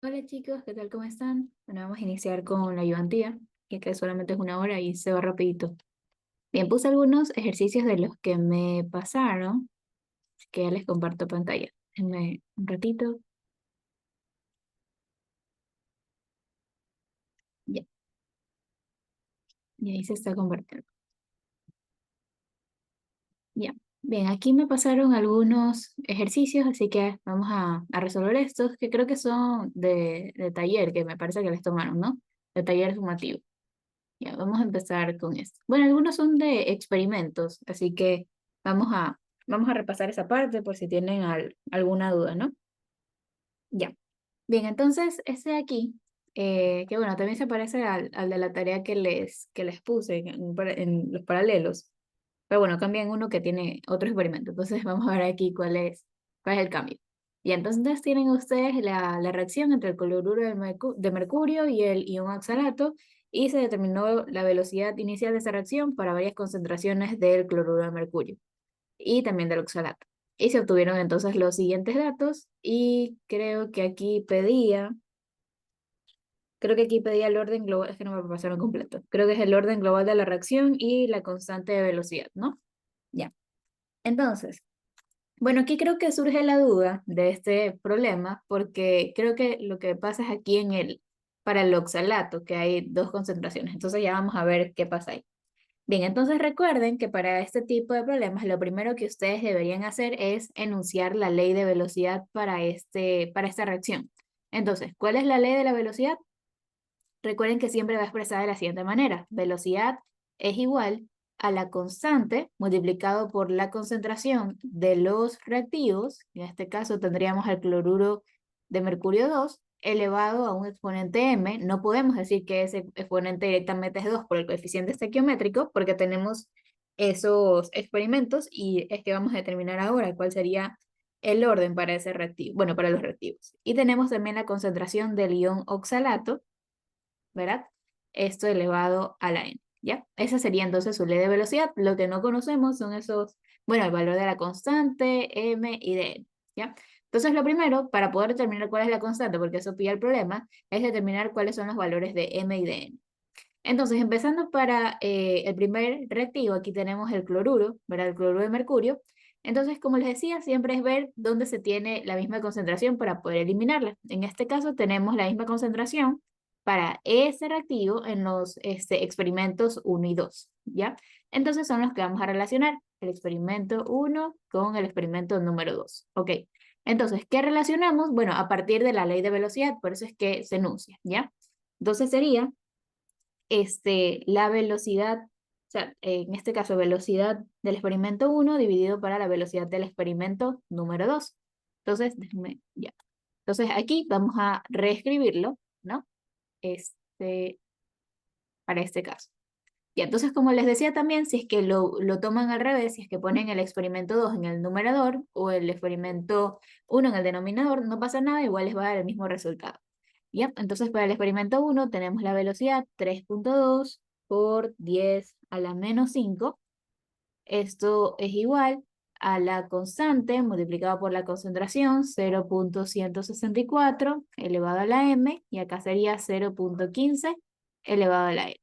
Hola chicos, ¿qué tal? ¿Cómo están? Bueno, vamos a iniciar con la ayudantía, que solamente es una hora y se va rapidito. Bien, puse algunos ejercicios de los que me pasaron, así que ya les comparto pantalla. Déjenme un ratito. Ya, y ahí se está compartiendo. Ya. Bien, aquí me pasaron algunos ejercicios, así que vamos a resolver estos, que creo que son de taller, que me parece que les tomaron, ¿no? De taller sumativo. Ya, vamos a empezar con esto. Bueno, algunos son de experimentos, así que vamos a, vamos a repasar esa parte por si tienen alguna duda, ¿no? Ya. Bien, entonces, este de aquí, que bueno, también se parece al de la tarea que les puse en los paralelos, pero bueno, cambian uno que tiene otro experimento. Entonces, vamos a ver aquí cuál es el cambio. Y entonces tienen ustedes la reacción entre el cloruro de mercurio y el ion oxalato y se determinó la velocidad inicial de esa reacción para varias concentraciones del cloruro de mercurio y también del oxalato. Y se obtuvieron entonces los siguientes datos y creo que aquí pedía el orden global, es que no me pasaron completo. Creo que es el orden global de la reacción y la constante de velocidad, ¿no? Ya. Entonces, bueno, aquí creo que surge la duda de este problema porque creo que lo que pasa es aquí para el oxalato, que hay dos concentraciones. Entonces ya vamos a ver qué pasa ahí. Bien, entonces recuerden que para este tipo de problemas lo primero que ustedes deberían hacer es enunciar la ley de velocidad para esta reacción. Entonces, ¿cuál es la ley de la velocidad? Recuerden que siempre va expresada de la siguiente manera. Velocidad es igual a la constante multiplicado por la concentración de los reactivos. En este caso tendríamos el cloruro de mercurio 2 elevado a un exponente m. No podemos decir que ese exponente directamente es 2 por el coeficiente estequiométrico porque tenemos esos experimentos y es que vamos a determinar ahora cuál sería el orden para ese reactivo, bueno, para los reactivos. Y tenemos también la concentración del ion oxalato, ¿verdad? Esto elevado a la n, ¿ya? Esa sería entonces su ley de velocidad. Lo que no conocemos son bueno, el valor de la constante, m y de n, ¿ya? Entonces lo primero, para poder determinar cuál es la constante, porque eso pilla el problema, es determinar cuáles son los valores de m y de n. Entonces, empezando para el primer reactivo, aquí tenemos el cloruro, ¿verdad? El cloruro de mercurio. Entonces, como les decía, siempre es ver dónde se tiene la misma concentración para poder eliminarla. En este caso, tenemos la misma concentración para ese reactivo en los experimentos uno y 2, ¿ya? Entonces, son los que vamos a relacionar, el experimento uno con el experimento número 2, ¿ok? Entonces, ¿qué relacionamos? Bueno, a partir de la ley de velocidad, por eso es que se enuncia, ¿ya? Entonces sería la velocidad, o sea, en este caso, velocidad del experimento uno dividido para la velocidad del experimento número 2. Entonces, déjenme, ya. Entonces, aquí vamos a reescribirlo, ¿no? Este, para este caso. Y entonces, como les decía también, si es que lo toman al revés, si es que ponen el experimento 2 en el numerador o el experimento uno en el denominador, no pasa nada, igual les va a dar el mismo resultado. ¿Ya? Entonces, para el experimento uno tenemos la velocidad 3.2 por 10 a la menos 5. Esto es igual a la constante multiplicado por la concentración 0.164 elevado a la m, y acá sería 0.15 elevado a la n.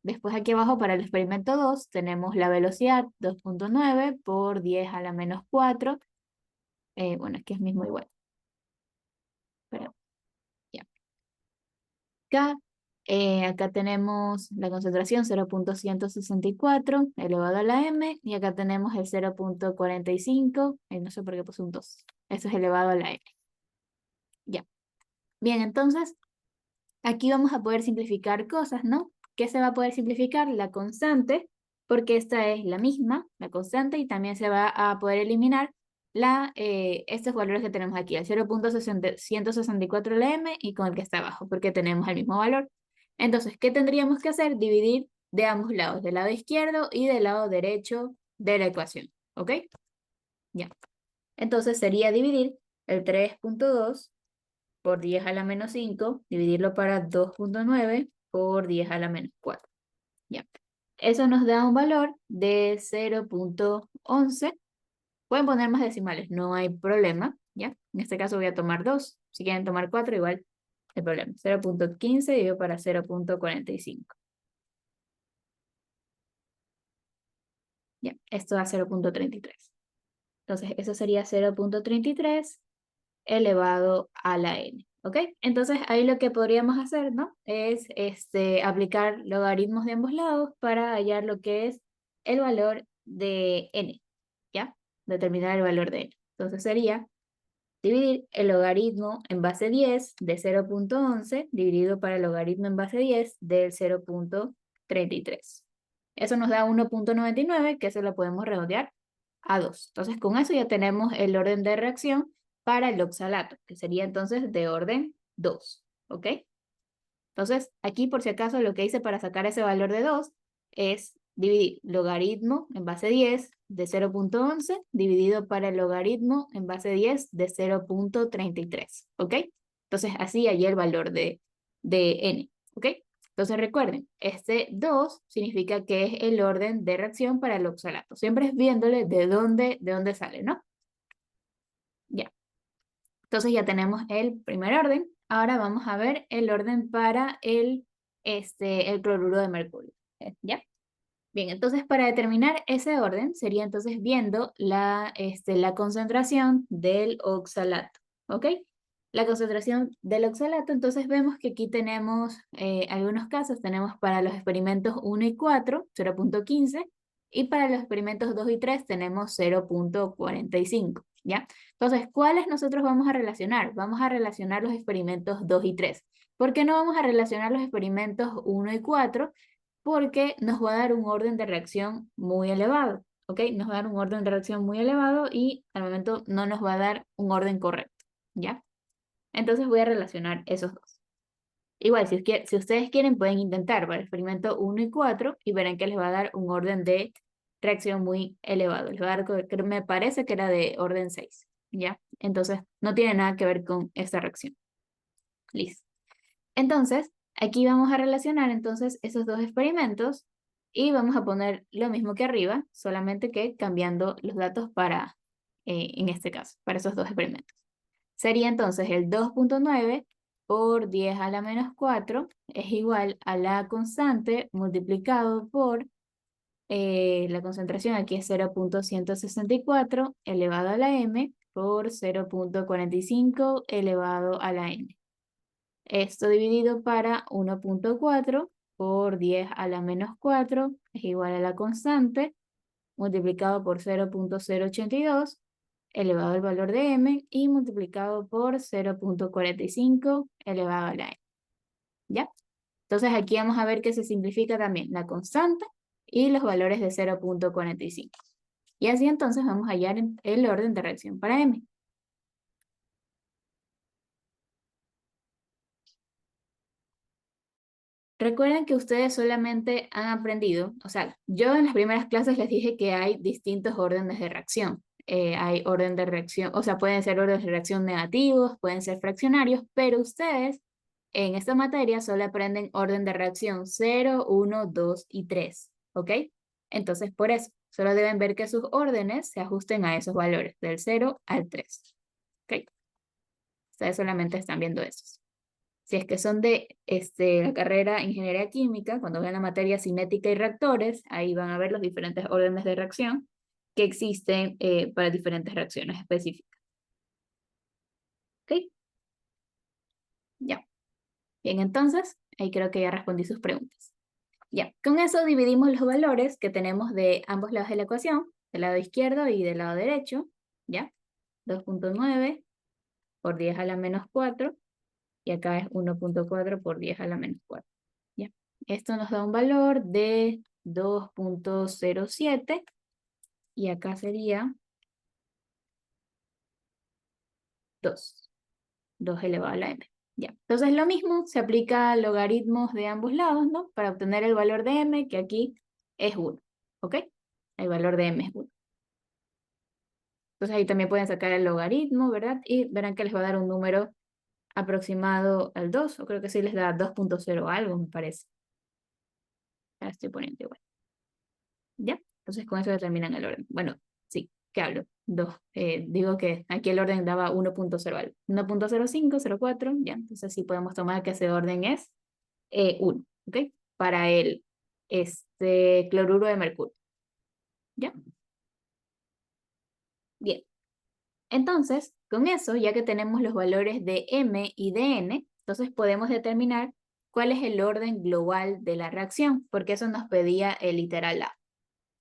Después aquí abajo para el experimento 2 tenemos la velocidad 2.9 por 10 a la menos 4. Bueno, es que es mismo igual. Pero ya. Acá tenemos la concentración 0.164 elevado a la m, y acá tenemos el 0.45, no sé por qué puse un 2. Eso es elevado a la n. Ya. Bien, entonces aquí vamos a poder simplificar cosas, ¿no? ¿Qué se va a poder simplificar? La constante, porque esta es la misma, la constante, y también se va a poder eliminar estos valores que tenemos aquí, el 0.164 m y con el que está abajo, porque tenemos el mismo valor. Entonces, ¿qué tendríamos que hacer? Dividir de ambos lados, del lado izquierdo y del lado derecho de la ecuación, ¿ok? Ya. Entonces sería dividir el 3.2 por 10 a la menos 5, dividirlo para 2.9 por 10 a la menos 4. Ya. Eso nos da un valor de 0.11. Pueden poner más decimales, no hay problema, ¿ya? En este caso voy a tomar 2. Si quieren tomar 4, igual el problema. 0.15 dividido para 0.45. Ya, esto da 0.33. Entonces, eso sería 0.33 elevado a la n. ¿Ok? Entonces, ahí lo que podríamos hacer, ¿no? Es aplicar logaritmos de ambos lados para hallar lo que es el valor de n. ¿Ya? Determinar el valor de n. Entonces sería dividir el logaritmo en base 10 de 0.11 dividido para el logaritmo en base 10 del 0.33. Eso nos da 1.99, que eso lo podemos redondear a 2. Entonces, con eso ya tenemos el orden de reacción para el oxalato, que sería entonces de orden 2. ¿Ok? Entonces, aquí por si acaso lo que hice para sacar ese valor de 2 es dividir logaritmo en base 10 de 0.11 dividido para el logaritmo en base 10 de 0.33. ¿Ok? Entonces, así hay el valor de n. ¿Ok? Entonces recuerden, este 2 significa que es el orden de reacción para el oxalato. Siempre es viéndole de dónde sale, ¿no? Ya. Entonces ya tenemos el primer orden. Ahora vamos a ver el orden para el cloruro de mercurio. ¿Ya? Bien, entonces para determinar ese orden sería entonces viendo la concentración del oxalato. ¿Ok? La concentración del oxalato, entonces vemos que aquí tenemos algunos casos. Tenemos para los experimentos 1 y 4, 0.15, y para los experimentos 2 y 3 tenemos 0.45. ¿Ya? Entonces, ¿cuáles nosotros vamos a relacionar? Vamos a relacionar los experimentos 2 y 3. ¿Por qué no vamos a relacionar los experimentos 1 y 4? Porque nos va a dar un orden de reacción muy elevado. ¿Ok? Nos va a dar un orden de reacción muy elevado y al momento no nos va a dar un orden correcto. ¿Ya? Entonces voy a relacionar esos dos. Igual, si ustedes quieren, pueden intentar para el experimento 1 y 4 y verán que les va a dar un orden de reacción muy elevado. Les va a dar, me parece que era de orden 6, ¿ya? Entonces, no tiene nada que ver con esta reacción. Listo. Entonces, aquí vamos a relacionar entonces esos dos experimentos y vamos a poner lo mismo que arriba, solamente que cambiando los datos para, en este caso, para esos dos experimentos. Sería entonces el 2.9 por 10 a la menos 4 es igual a la constante multiplicado por la concentración, aquí es 0.164 elevado a la m por 0.45 elevado a la n. Esto dividido para 1.4 por 10 a la menos 4 es igual a la constante multiplicado por 0.082 elevado al valor de m y multiplicado por 0.45 elevado a la n. ¿Ya? Entonces aquí vamos a ver que se simplifica también la constante y los valores de 0.45. Y así entonces vamos a hallar el orden de reacción para m. Recuerden que ustedes solamente han aprendido, o sea, yo en las primeras clases les dije que hay distintos órdenes de reacción. Hay orden de reacción, o sea, pueden ser órdenes de reacción negativos, pueden ser fraccionarios, pero ustedes en esta materia solo aprenden orden de reacción 0, 1, 2 y 3, ¿ok? Entonces, por eso, solo deben ver que sus órdenes se ajusten a esos valores, del 0 al 3, ¿ok? Ustedes solamente están viendo esos. Si es que son de la carrera Ingeniería Química, cuando vean la materia cinética y reactores, ahí van a ver los diferentes órdenes de reacción que existen para diferentes reacciones específicas. ¿Ok? Ya. Bien, entonces, ahí creo que ya respondí sus preguntas. Ya, con eso dividimos los valores que tenemos de ambos lados de la ecuación, del lado izquierdo y del lado derecho. ¿Ya? 2.9 por 10 a la menos 4 y acá es 1.4 por 10 a la menos 4. ¿Ya? Esto nos da un valor de 2.07 y acá sería 2 elevado a la m. ¿Ya? Entonces lo mismo, se aplica a logaritmos de ambos lados, ¿no? Para obtener el valor de m, que aquí es 1, ¿ok? El valor de m es 1. Entonces ahí también pueden sacar el logaritmo, ¿verdad? Y verán que les va a dar un número aproximado al 2, o creo que sí les da 2.0 algo, me parece. Ahora estoy poniendo igual. ¿Ya? Entonces con eso determinan el orden. Bueno, sí. ¿qué hablo? Dos. Digo que aquí el orden daba 1.0 algo. 1.05, 04, ya. Entonces sí podemos tomar que ese orden es 1, ¿ok? Para el cloruro de mercurio, ¿ya? Bien. Entonces, con eso, ya que tenemos los valores de M y de N, entonces podemos determinar cuál es el orden global de la reacción, porque eso nos pedía el literal A.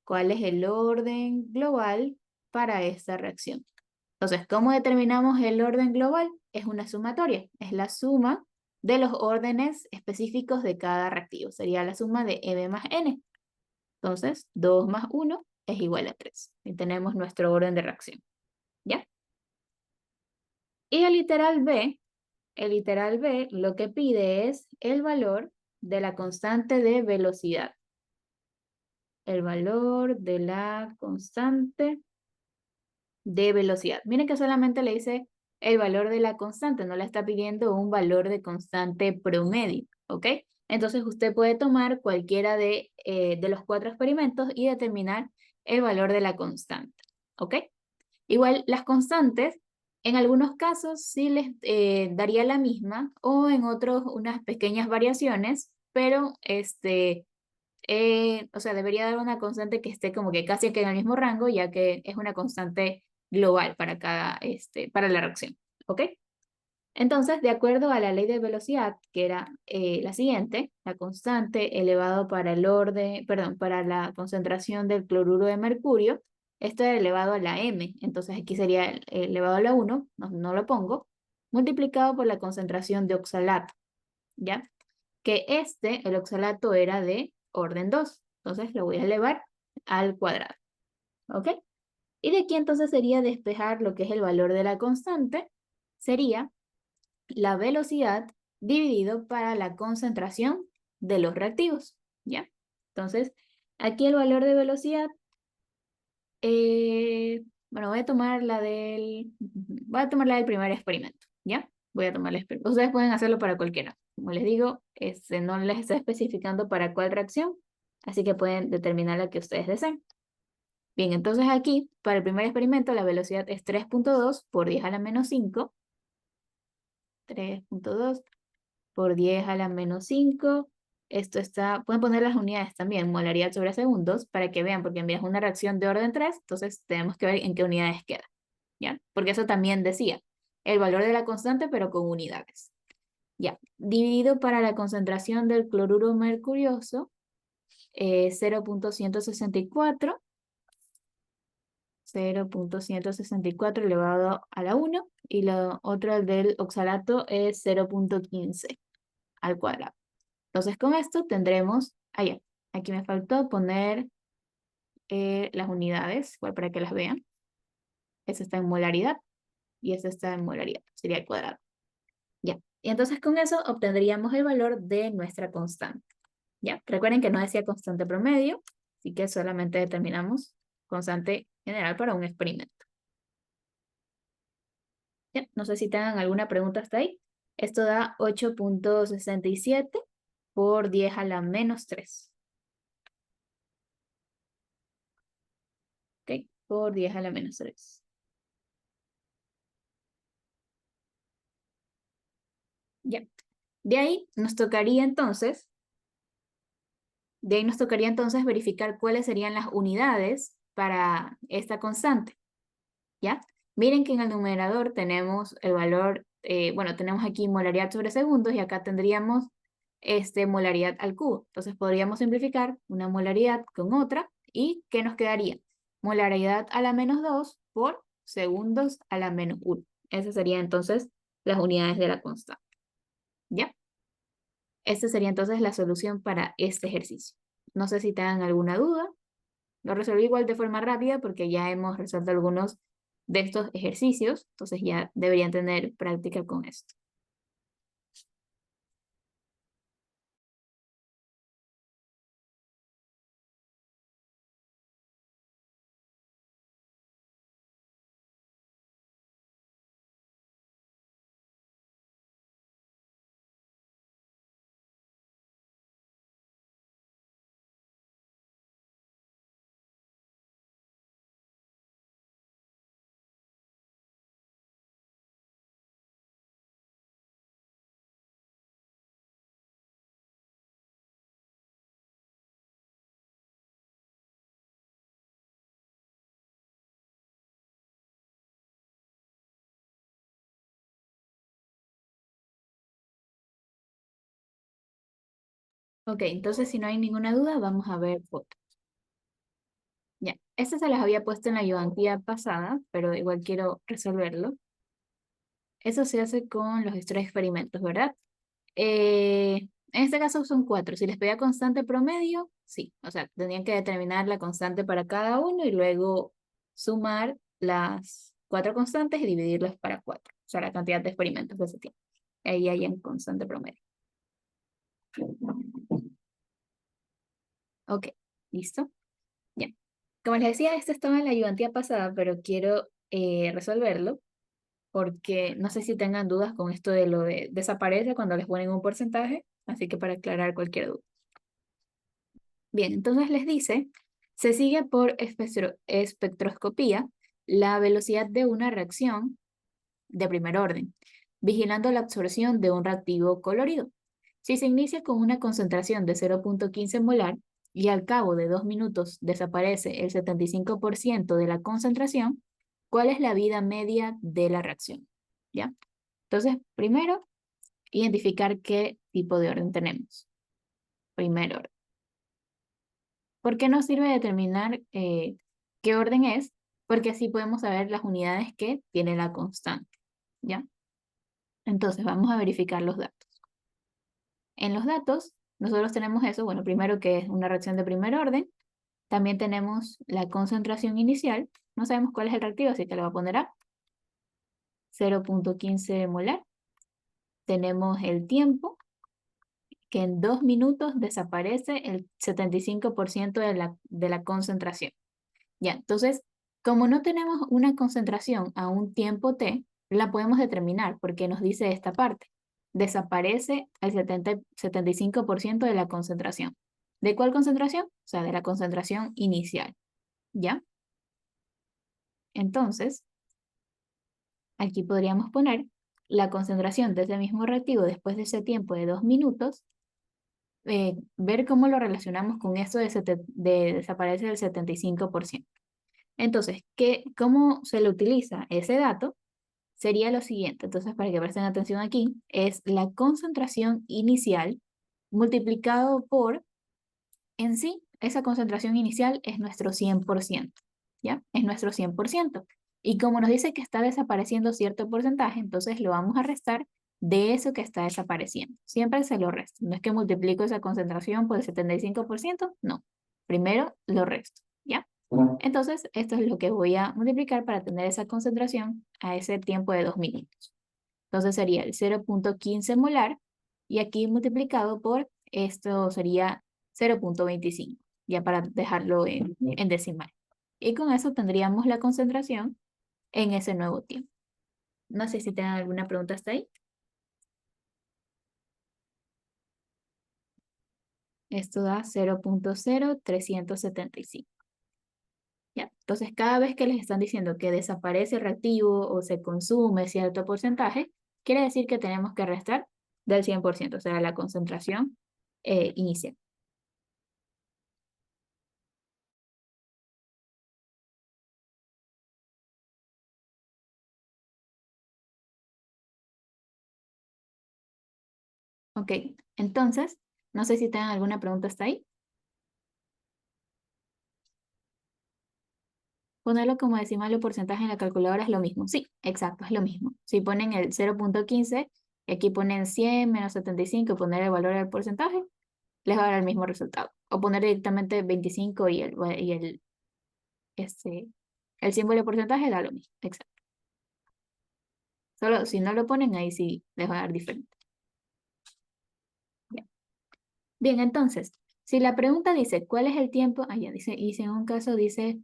¿Cuál es el orden global para esta reacción? Entonces, ¿cómo determinamos el orden global? Es una sumatoria, es la suma de los órdenes específicos de cada reactivo. Sería la suma de M más N. Entonces, 2 más 1 es igual a 3. Y tenemos nuestro orden de reacción. ¿Ya? Y el literal B lo que pide es el valor de la constante de velocidad. El valor de la constante de velocidad. Miren que solamente le dice el valor de la constante, no le está pidiendo un valor de constante promedio, ¿ok? Entonces usted puede tomar cualquiera de los cuatro experimentos y determinar el valor de la constante, ¿ok? Igual las constantes, en algunos casos sí les daría la misma o en otros unas pequeñas variaciones, pero o sea, debería dar una constante que esté como que casi que en el mismo rango, ya que es una constante global para para la reacción, ¿ok? Entonces, de acuerdo a la ley de velocidad, que era la siguiente, la constante elevado para el orden, perdón, para la concentración del cloruro de mercurio, esto era elevado a la m, entonces aquí sería elevado a la 1, no lo pongo, multiplicado por la concentración de oxalato, ¿ya? Que el oxalato era de orden 2. Entonces lo voy a elevar al cuadrado. ¿Ok? Y de aquí entonces sería despejar lo que es el valor de la constante. Sería la velocidad dividido para la concentración de los reactivos. ¿Ya? Entonces, aquí el valor de velocidad, bueno, voy a tomar la del primer experimento. ¿Ya? Voy a tomar el experimento. Ustedes pueden hacerlo para cualquiera. Como les digo, no les está especificando para cuál reacción, así que pueden determinar la que ustedes deseen. Bien, entonces aquí, para el primer experimento, la velocidad es 3.2 por 10 a la menos 5. 3.2 por 10 a la menos 5. Esto está, pueden poner las unidades también, molaridad sobre segundos, para que vean, porque es una reacción de orden 3, entonces tenemos que ver en qué unidades queda, ¿ya? Porque eso también decía, el valor de la constante, pero con unidades. Ya, dividido para la concentración del cloruro mercurioso, 0.164, 0.164 elevado a la 1, y lo otro del oxalato es 0.15 al cuadrado. Entonces con esto tendremos, ya, aquí me faltó poner las unidades, igual para que las vean. Esta está en molaridad y esta está en molaridad, sería el cuadrado. Ya, y entonces con eso obtendríamos el valor de nuestra constante. Ya, recuerden que no decía constante promedio, así que solamente determinamos constante general para un experimento. Ya, no sé si tengan alguna pregunta hasta ahí. Esto da 8.67 por 10 a la menos 3. ¿Ok? Por 10 a la menos 3. Ya. De ahí nos tocaría entonces, de ahí nos tocaría entonces verificar cuáles serían las unidades para esta constante. ¿Ya? Miren que en el numerador tenemos el valor, bueno, tenemos aquí molaridad sobre segundos y acá tendríamos molaridad al cubo. Entonces podríamos simplificar una molaridad con otra y ¿qué nos quedaría? Molaridad a la menos 2 por segundos a la menos 1. Esas serían entonces las unidades de la constante. ¿Ya? Esta sería entonces la solución para este ejercicio. No sé si tengan alguna duda. Lo resolví igual de forma rápida porque ya hemos resuelto algunos de estos ejercicios, entonces ya deberían tener práctica con esto. Ok, entonces si no hay ninguna duda, vamos a ver fotos. Ya, estas se las había puesto en la ayudantía pasada, pero igual quiero resolverlo. Eso se hace con los tres experimentos, ¿verdad? En este caso son cuatro. Si les pedía constante promedio, sí. O sea, tenían que determinar la constante para cada uno y luego sumar las cuatro constantes y dividirlas para cuatro. O sea, la cantidad de experimentos que se tiene. Ahí hay en constante promedio. Ok, ¿listo? Ya. Como les decía, esto estaba en la ayudantía pasada, pero quiero resolverlo porque no sé si tengan dudas con esto de lo de desaparece cuando les ponen un porcentaje, así que para aclarar cualquier duda. Bien, entonces les dice, se sigue por espectroscopía la velocidad de una reacción de primer orden, vigilando la absorción de un reactivo colorido. Si se inicia con una concentración de 0,15 molar y al cabo de 2 minutos desaparece el 75% de la concentración, ¿cuál es la vida media de la reacción? ¿Ya? Entonces, primero, identificar qué tipo de orden tenemos. Primer orden. ¿Por qué nos sirve determinar qué orden es? Porque así podemos saber las unidades que tiene la constante, ¿ya? Entonces, vamos a verificar los datos. En los datos, nosotros tenemos eso, bueno, primero que es una reacción de primer orden, también tenemos la concentración inicial, no sabemos cuál es el reactivo, así que le voy a poner A, 0,15 molar. Tenemos el tiempo, que en 2 minutos desaparece el 75% de la concentración. Ya, entonces, como no tenemos una concentración a un tiempo t, la podemos determinar porque nos dice esta parte. Desaparece el 75% de la concentración. ¿De cuál concentración? O sea, de la concentración inicial. ¿Ya? Entonces, aquí podríamos poner la concentración de ese mismo reactivo después de ese tiempo de 2 minutos, ver cómo lo relacionamos con esto de desaparecer el 75%. Entonces, ¿cómo se le utiliza ese dato? Sería lo siguiente. Entonces, para que presten atención aquí, es la concentración inicial multiplicado por, en sí, esa concentración inicial es nuestro 100%, ¿ya? Es nuestro 100%. Y como nos dice que está desapareciendo cierto porcentaje, entonces lo vamos a restar de eso que está desapareciendo. Siempre se lo resto. No es que multiplico esa concentración por el 75%, no. Primero lo resto, ¿ya? Entonces, esto es lo que voy a multiplicar para tener esa concentración a ese tiempo de 2 minutos. Entonces sería el 0,15 molar y aquí multiplicado por esto sería 0,25, ya para dejarlo en decimal. Y con eso tendríamos la concentración en ese nuevo tiempo. No sé si tienen alguna pregunta hasta ahí. Esto da 0,0375. Ya. Entonces, cada vez que les están diciendo que desaparece el reactivo o se consume cierto porcentaje, quiere decir que tenemos que restar del 100%, o sea, la concentración inicial. Ok, entonces, no sé si tienen alguna pregunta hasta ahí. Ponerlo como decimal o porcentaje en la calculadora es lo mismo. Sí, exacto, es lo mismo. Si ponen el 0,15 y aquí ponen 100 menos 75 y poner el valor del porcentaje, les va a dar el mismo resultado. O poner directamente 25 este, el símbolo de porcentaje da lo mismo. Exacto. Solo si no lo ponen ahí sí les va a dar diferente. Bien, bien, entonces, si la pregunta dice ¿cuál es el tiempo? Ah, ya dice, y si en un caso dice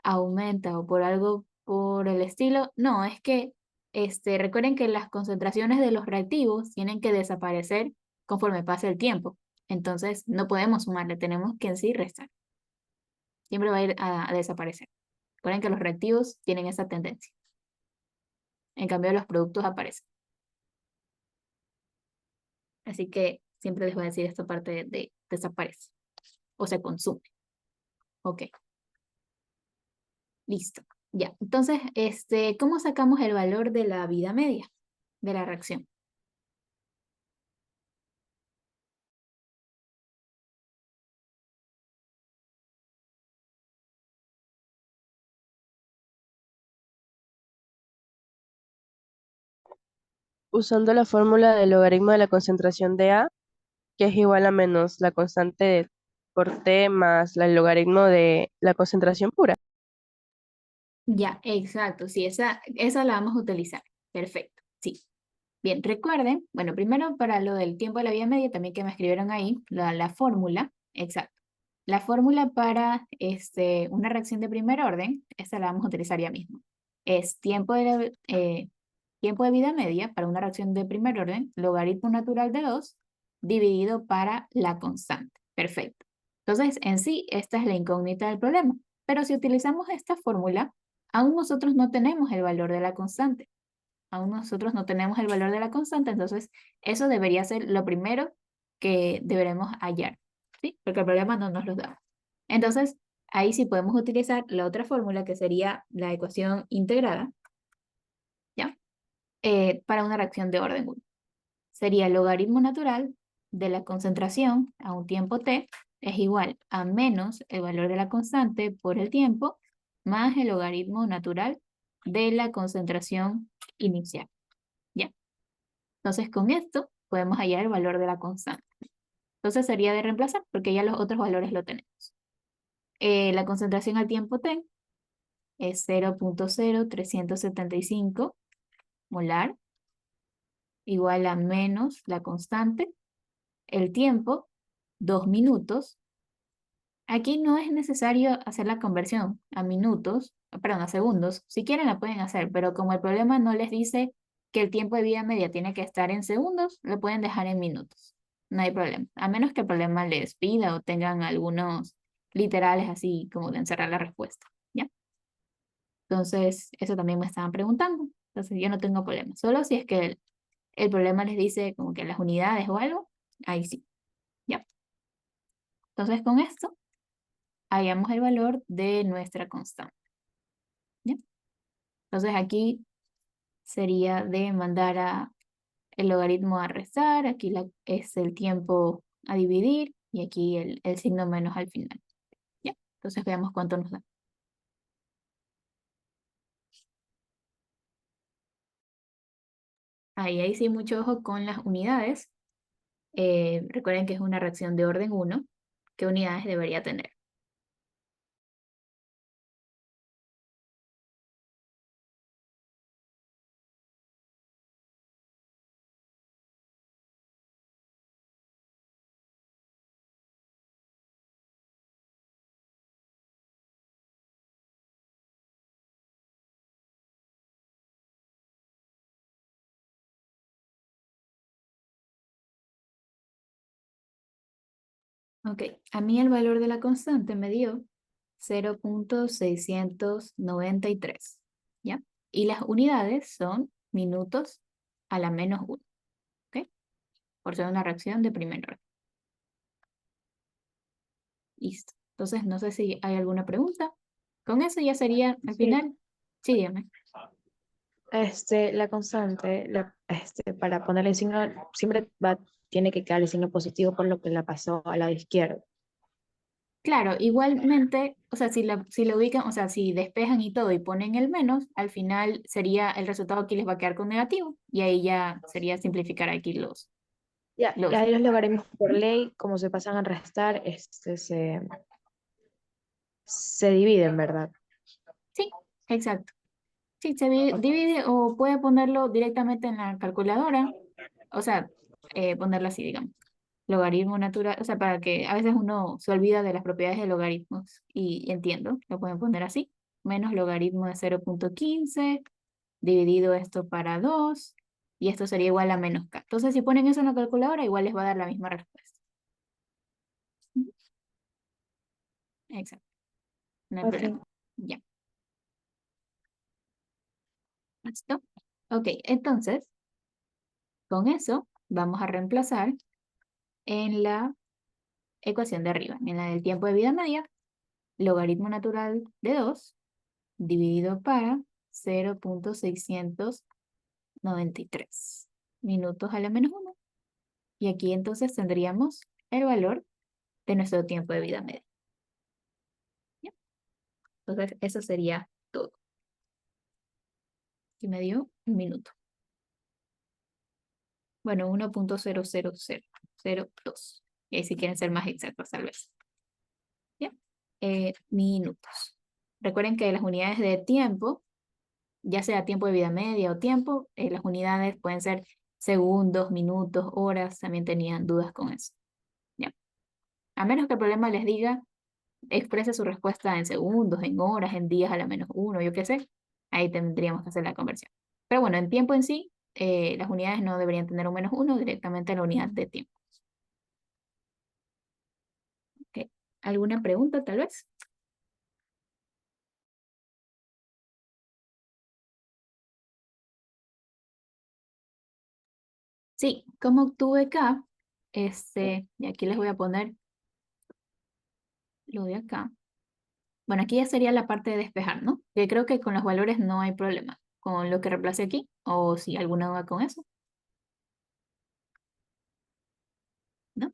aumenta o por algo por el estilo. No, es que recuerden que las concentraciones de los reactivos tienen que desaparecer conforme pase el tiempo. Entonces no podemos sumarle, tenemos que en sí restar. Siempre va a ir a desaparecer. Recuerden que los reactivos tienen esa tendencia. En cambio, los productos aparecen. Así que siempre les voy a decir esta parte de desaparece o se consume. Ok, listo. Ya, entonces, ¿cómo sacamos el valor de la vida media de la reacción? usando la fórmula del logaritmo de la concentración de A, que es igual a menos la constante por T más el logaritmo de la concentración pura. Ya, exacto, sí, esa la vamos a utilizar. Perfecto, sí. Bien, recuerden, bueno, primero para lo del tiempo de la vida media, también que me escribieron ahí, la fórmula, exacto. La fórmula para una reacción de primer orden, esta la vamos a utilizar ya mismo. Es tiempo de vida media para una reacción de primer orden, logaritmo natural de 2 dividido para la constante. Perfecto. Entonces, en sí, esta es la incógnita del problema. Pero si utilizamos esta fórmula, aún nosotros no tenemos el valor de la constante. Aún nosotros no tenemos el valor de la constante, entonces eso debería ser lo primero que deberemos hallar, ¿sí? Porque el problema no nos lo da. Entonces, ahí sí podemos utilizar la otra fórmula que sería la ecuación integrada, ¿ya? Para una reacción de orden 1. Sería el logaritmo natural de la concentración a un tiempo t es igual a menos el valor de la constante por el tiempo más el logaritmo natural de la concentración inicial, ¿ya? Entonces, con esto podemos hallar el valor de la constante. Entonces sería de reemplazar porque ya los otros valores lo tenemos. La concentración al tiempo t es 0,0375 molar, igual a menos la constante, el tiempo, 2 minutos. Aquí no es necesario hacer la conversión a minutos, perdón, a segundos. Si quieren la pueden hacer, pero como el problema no les dice que el tiempo de vida media tiene que estar en segundos, lo pueden dejar en minutos. No hay problema. A menos que el problema les pida o tengan algunos literales así como de encerrar la respuesta. ¿Ya? Entonces, eso también me estaban preguntando. Entonces, yo no tengo problema. Solo si es que el problema les dice como que las unidades o algo, ahí sí. ¿Ya? Entonces, con esto hallamos el valor de nuestra constante. ¿Ya? Entonces aquí sería de mandar el logaritmo a restar, aquí es el tiempo a dividir y aquí el signo menos al final. ¿Ya? Entonces veamos cuánto nos da. Ahí sí mucho ojo con las unidades. Recuerden que es una reacción de orden 1. ¿Qué unidades debería tener? Ok, a mí el valor de la constante me dio 0,693, ¿ya? Y las unidades son minutos a la menos 1, ¿ok? Por ser una reacción de primer orden. Listo. Entonces, no sé si hay alguna pregunta. Con eso ya sería al Sí, final. Sí, dígame. la constante, para ponerle signo, siempre tiene que quedar el signo positivo por lo que la pasó al lado izquierdo. Claro, igualmente, o sea, si la ubican, o sea, si despejan y todo y ponen el menos, al final sería el resultado aquí les va a quedar con negativo y ahí ya sería simplificar aquí Ya, los. ahí los logaritmos por ley, como se pasan a restar, se dividen, ¿verdad? Sí, exacto. Sí, se divide o puede ponerlo directamente en la calculadora, o sea, ponerlo así, digamos. Logaritmo natural, o sea, para que a veces uno se olvida de las propiedades de logaritmos y entiendo, lo pueden poner así, menos logaritmo de 0,15 dividido esto para 2 y esto sería igual a menos k. Entonces, si ponen eso en la calculadora, igual les va a dar la misma respuesta. Ujú. Exacto, no hay problema. Ok. Ya, ¿listo? Ok, entonces, con eso vamos a reemplazar en la ecuación de arriba, en la del tiempo de vida media, logaritmo natural de 2 dividido para 0,693 minutos a la menos 1. Y aquí entonces tendríamos el valor de nuestro tiempo de vida medio. ¿Ya? Entonces eso sería todo. Y me dio un minuto. Bueno, 1.00002. Y ahí si quieren ser más exactos, tal vez. ¿Ya? Minutos. Recuerden que las unidades de tiempo, ya sea tiempo de vida media o tiempo, las unidades pueden ser segundos, minutos, horas. También tenían dudas con eso. ¿Ya? A menos que el problema les diga, exprese su respuesta en segundos, en horas, en días a la menos uno, yo qué sé. Ahí tendríamos que hacer la conversión. Pero bueno, en tiempo en sí, las unidades no deberían tener un menos uno, directamente la unidad de tiempo. ¿Ok? ¿Alguna pregunta tal vez? Sí, ¿cómo obtuve K? Y aquí les voy a poner lo de acá. Bueno, aquí ya sería la parte de despejar, ¿no? Que creo que con los valores no hay problema. Con lo que reemplace aquí, o si alguna duda con eso, ¿no?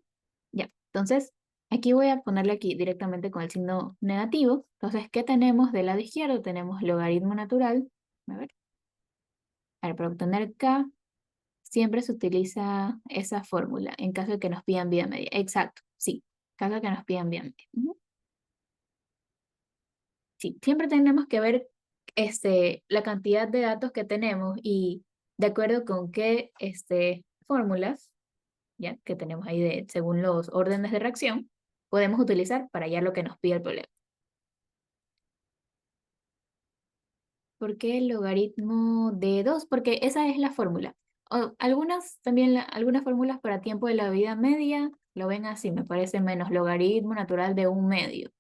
Ya, entonces aquí voy a ponerle aquí directamente con el signo negativo. Entonces, ¿qué tenemos del lado izquierdo? Tenemos logaritmo natural. A ver, para obtener K siempre se utiliza esa fórmula en caso de que nos pidan vida media. Exacto, sí, caso de que nos pidan vida media. Ujú. Sí, siempre tenemos que ver la cantidad de datos que tenemos y de acuerdo con qué fórmulas ya que tenemos ahí según los órdenes de reacción, podemos utilizar para hallar lo que nos pide el problema. ¿Por qué el logaritmo de 2? Porque esa es la fórmula. O algunas también, algunas fórmulas para tiempo de la vida media lo ven así, me parece menos logaritmo natural de un medio.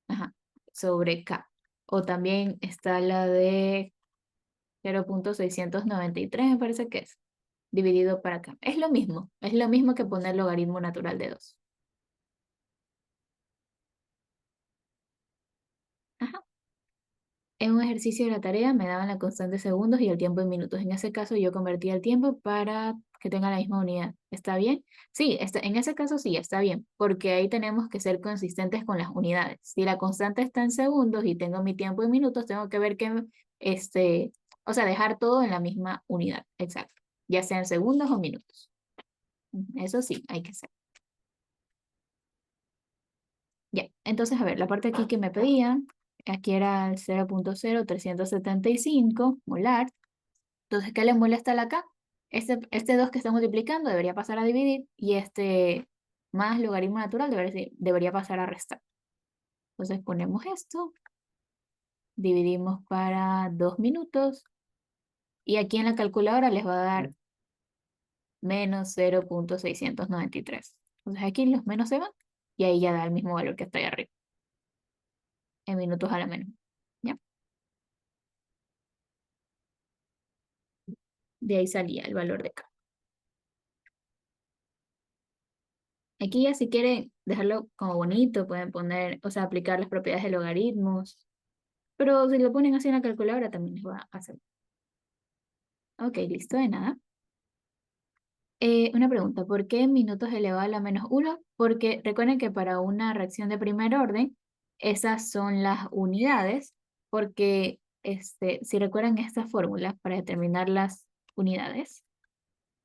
Ajá, sobre K. O también está la de 0.693, me parece que es, dividido para K. Es lo mismo que poner logaritmo natural de 2. Ajá. En un ejercicio de la tarea me daban la constante de segundos y el tiempo en minutos. En ese caso yo convertía el tiempo para que tenga la misma unidad. ¿Está bien? Sí, en ese caso sí, está bien, porque ahí tenemos que ser consistentes con las unidades. Si la constante está en segundos y tengo mi tiempo en minutos, tengo que ver que, o sea, dejar todo en la misma unidad, exacto, ya sea en segundos o minutos. Eso sí, hay que hacer. Ya, entonces, a ver, la parte aquí que me pedían, aquí era el 0.0375 molar. Entonces, ¿qué le molesta la acá? Este 2 que está multiplicando debería pasar a dividir y este más logaritmo natural debería pasar a restar. Entonces ponemos esto, dividimos para 2 minutos y aquí en la calculadora les va a dar menos 0.693. Entonces aquí los menos se van y ahí ya da el mismo valor que está ahí arriba, en minutos a la menos. ¿Ya? De ahí salía el valor de K. Aquí ya si quieren dejarlo como bonito, pueden poner, o sea, aplicar las propiedades de logaritmos. Pero si lo ponen así en la calculadora también les va a hacer. Ok, listo, de nada. Una pregunta, ¿por qué minutos elevado a la menos uno? Porque recuerden que para una reacción de primer orden, esas son las unidades, porque si recuerdan esta fórmula para determinar las unidades,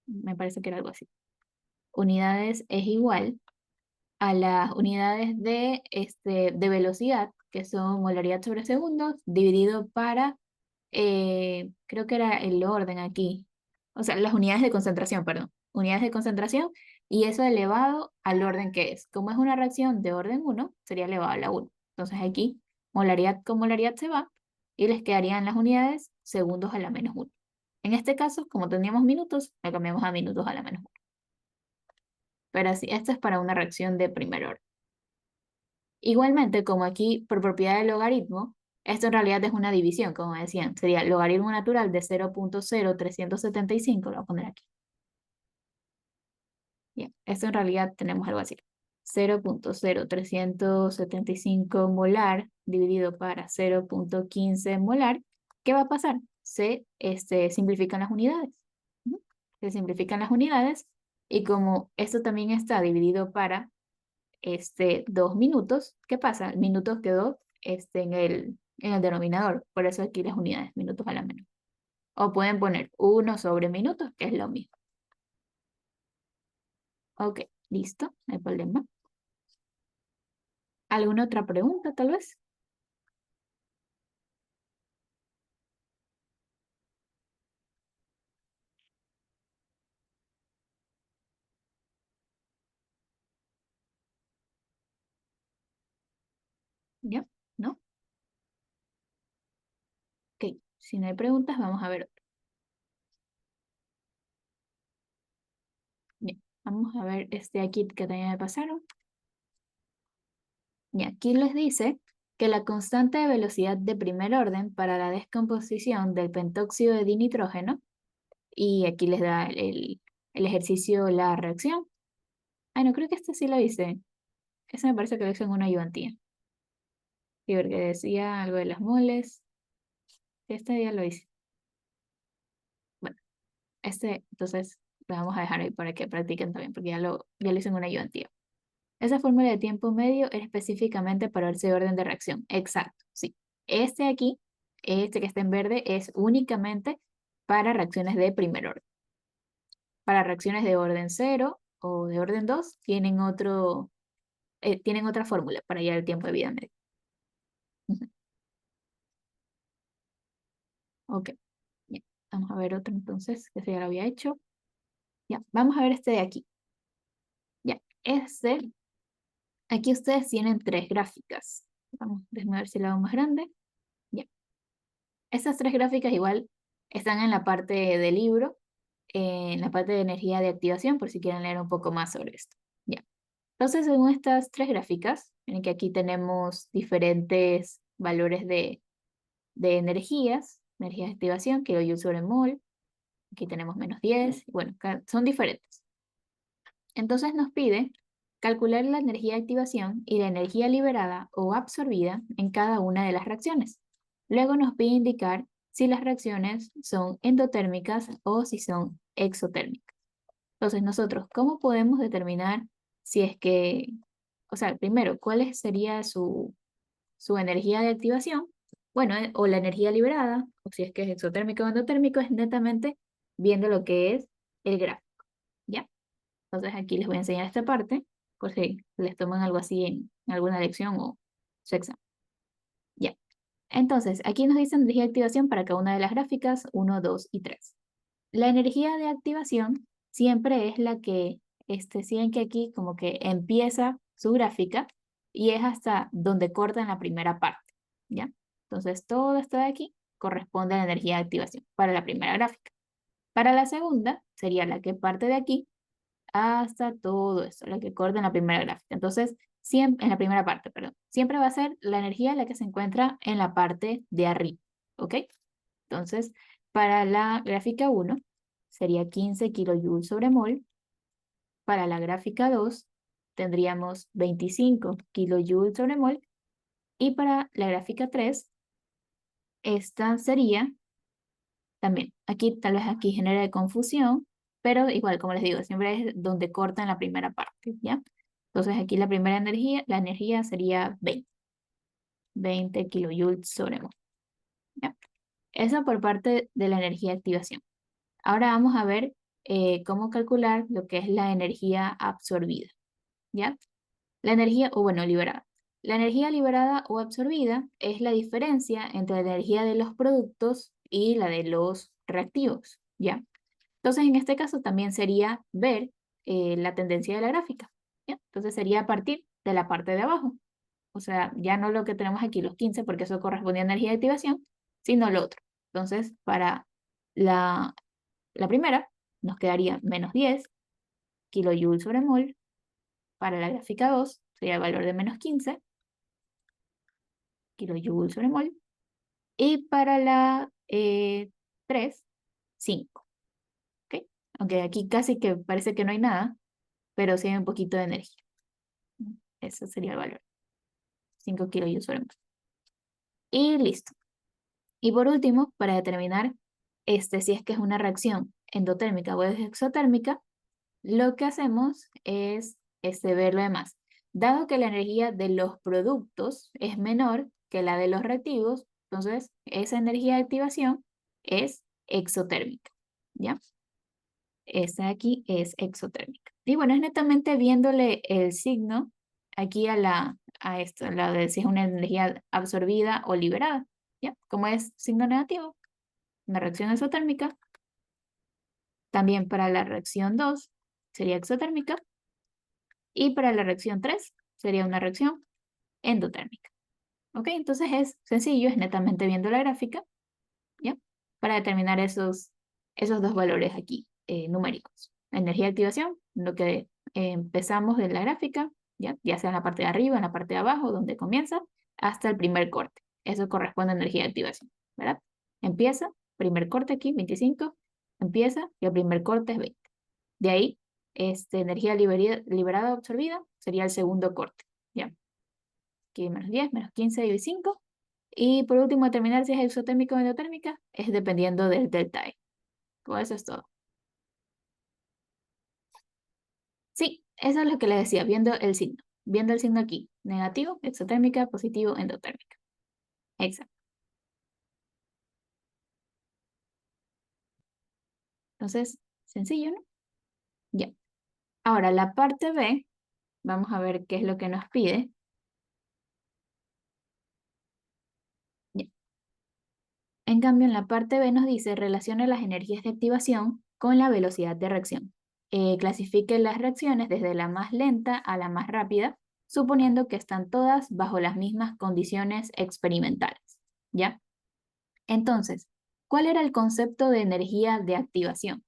me parece que era algo así. Unidades es igual a las unidades de velocidad, que son molaridad sobre segundos, dividido para creo que era el orden aquí, o sea, las unidades de concentración, perdón, unidades de concentración, y eso elevado al orden que es. Como es una reacción de orden uno sería elevado a la 1. Entonces aquí, molaridad con molaridad se va, y les quedarían las unidades segundos a la menos uno. En este caso, como teníamos minutos, lo cambiamos a minutos a la menos uno. Pero así, esto es para una reacción de primer orden. Igualmente, como aquí por propiedad del logaritmo, esto en realidad es una división, como decían, sería logaritmo natural de 0.0375, lo voy a poner aquí. Bien, esto en realidad tenemos algo así. 0.0375 molar dividido para 0.15 molar. ¿Qué va a pasar? Se simplifican las unidades. Ujú. Se simplifican las unidades y como esto también está dividido para 2 minutos, ¿qué pasa? Minutos quedó en el denominador, por eso aquí las unidades, minutos a la menos. O pueden poner 1 sobre minutos, que es lo mismo. Ok, listo, no hay problema. ¿Alguna otra pregunta, tal vez? ¿Ya? ¿No? Ok, si no hay preguntas, vamos a ver otra. Bien, vamos a ver este aquí que también me pasaron. Y aquí les dice que la constante de velocidad de primer orden para la descomposición del pentóxido de dinitrógeno, y aquí les da el ejercicio, la reacción. Ay, no, creo que este sí lo hice. Ese me parece que lo hice en una ayudantía. Sí, porque decía algo de las moles. Este día lo hice. Bueno, entonces, lo vamos a dejar ahí para que practiquen también, porque ya lo hice en una ayudantía. Esa fórmula de tiempo medio es específicamente para ese orden de reacción. Exacto, sí. Este aquí, este que está en verde, es únicamente para reacciones de primer orden. Para reacciones de orden cero o de orden 2 tienen otra fórmula para hallar el tiempo de vida medio. Ujú. Ok, ya. Vamos a ver otro entonces, que se ya lo había hecho. Ya, vamos a ver este de aquí. Ya, aquí ustedes tienen tres gráficas. Vamos, déjenme ver si lo hago más grande. Ya. Estas tres gráficas igual están en la parte del libro, en la parte de energía de activación, por si quieren leer un poco más sobre esto. Ya. Entonces, según estas tres gráficas, en que aquí tenemos diferentes valores de energías de activación, kilojoules sobre mol, aquí tenemos -10, y bueno, son diferentes. Entonces nos pide calcular la energía de activación y la energía liberada o absorbida en cada una de las reacciones. Luego nos pide indicar si las reacciones son endotérmicas o si son exotérmicas. Entonces nosotros, ¿cómo podemos determinar si es que, o sea, primero, cuál sería su energía de activación? Bueno, o la energía liberada, o si es que es exotérmico o endotérmico, es netamente viendo lo que es el gráfico, ¿ya? Entonces aquí les voy a enseñar esta parte, por si les toman algo así en alguna lección o su examen. Ya. Entonces, aquí nos dicen energía de activación para cada una de las gráficas, 1, 2 y 3. La energía de activación siempre es la que, siguen que aquí como que empieza su gráfica y es hasta donde cortan la primera parte, ¿ya? Entonces, todo esto de aquí corresponde a la energía de activación para la primera gráfica. Para la segunda, sería la que parte de aquí hasta todo esto, la que corta en la primera gráfica. Entonces, siempre, en la primera parte, perdón. Siempre va a ser la energía la que se encuentra en la parte de arriba, ¿ok? Entonces, para la gráfica 1 sería 15 kilojoules sobre mol. Para la gráfica 2 tendríamos 25 kilojoules sobre mol. Y para la gráfica 3, esta sería también, aquí tal vez aquí genere confusión, pero igual, como les digo, siempre es donde cortan la primera parte, ¿ya? Entonces aquí la energía sería 20 kilojoules sobre mol, ¿ya? Eso por parte de la energía de activación. Ahora vamos a ver cómo calcular lo que es la energía absorbida, ¿ya? La energía, o bueno, liberada. La energía liberada o absorbida es la diferencia entre la energía de los productos y la de los reactivos, ¿ya? Entonces, en este caso también sería ver la tendencia de la gráfica, ¿ya? Entonces sería a partir de la parte de abajo. O sea, ya no lo que tenemos aquí, los 15, porque eso correspondía a energía de activación, sino lo otro. Entonces, para la, la primera, nos quedaría -10 kilojoules sobre mol. Para la gráfica 2, sería el valor de -15 kilojoules sobre mol. Y para la 3, 5. ¿Ok? Aunque aquí casi que parece que no hay nada, pero sí hay un poquito de energía. Ese sería el valor. 5 kilojoules sobre mol. Y listo. Y por último, para determinar si es que es una reacción endotérmica o es exotérmica, lo que hacemos es ver lo demás. Dado que la energía de los productos es menor que la de los reactivos, entonces esa energía de activación es exotérmica, ¿ya? Esta de aquí es exotérmica. Y bueno, es netamente viéndole el signo aquí a esto, la de si es una energía absorbida o liberada. ¿Ya? Como es signo negativo, una reacción exotérmica. También para la reacción 2 sería exotérmica. Y para la reacción 3 sería una reacción endotérmica. ¿Ok? Entonces es sencillo, es netamente viendo la gráfica, ¿ya? Para determinar esos dos valores aquí, numéricos. Energía de activación, lo que empezamos de la gráfica, ¿ya? Ya sea en la parte de arriba, en la parte de abajo, donde comienza, hasta el primer corte. Eso corresponde a energía de activación, ¿verdad? Empieza, primer corte aquí, 25, empieza y el primer corte es 20. De ahí, energía liberada absorbida sería el segundo corte, ¿ya? Aquí menos 10, menos 15 y 5. Y por último, determinar si es exotérmica o endotérmica es dependiendo del delta E. Pues eso es todo. Sí, eso es lo que le decía, viendo el signo. Viendo el signo aquí, negativo, exotérmica, positivo, endotérmica. Exacto. Entonces, sencillo, ¿no? Ya. Ahora, la parte B, vamos a ver qué es lo que nos pide. Ya. En cambio, en la parte B nos dice relacione las energías de activación con la velocidad de reacción. Clasifique las reacciones desde la más lenta a la más rápida, suponiendo que están todas bajo las mismas condiciones experimentales. ¿Ya? Entonces, ¿cuál era el concepto de energía de activación?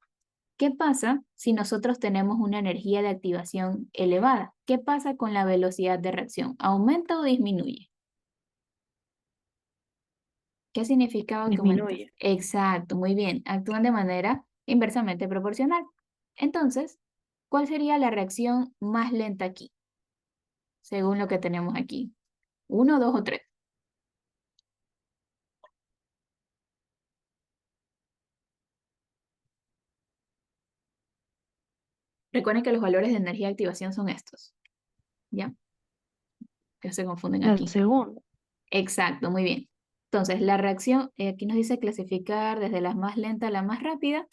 ¿Qué pasa si nosotros tenemos una energía de activación elevada? ¿Qué pasa con la velocidad de reacción? ¿Aumenta o disminuye? ¿Qué significaba que aumenta? Disminuye. Exacto, muy bien. Actúan de manera inversamente proporcional. Entonces, ¿cuál sería la reacción más lenta aquí? Según lo que tenemos aquí. ¿Uno, dos o tres? Recuerden que los valores de energía de activación son estos. ¿Ya? Que se confunden La aquí. segunda. Exacto, muy bien. Entonces, la reacción, aquí nos dice clasificar desde la más lenta a la más rápida.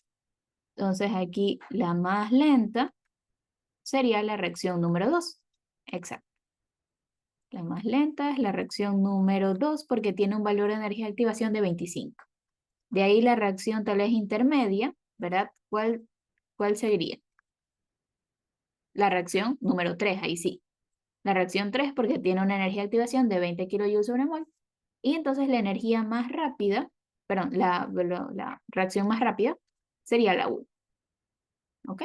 Entonces, aquí la más lenta sería la reacción número 2. Exacto. La más lenta es la reacción número 2 porque tiene un valor de energía de activación de 25. De ahí la reacción tal vez intermedia, ¿verdad? ¿Cuál seguiría? La reacción número 3, ahí sí. La reacción 3 porque tiene una energía de activación de 20 kJ/mol. Y entonces la energía más rápida, perdón, la reacción más rápida sería la 1. ¿Ok?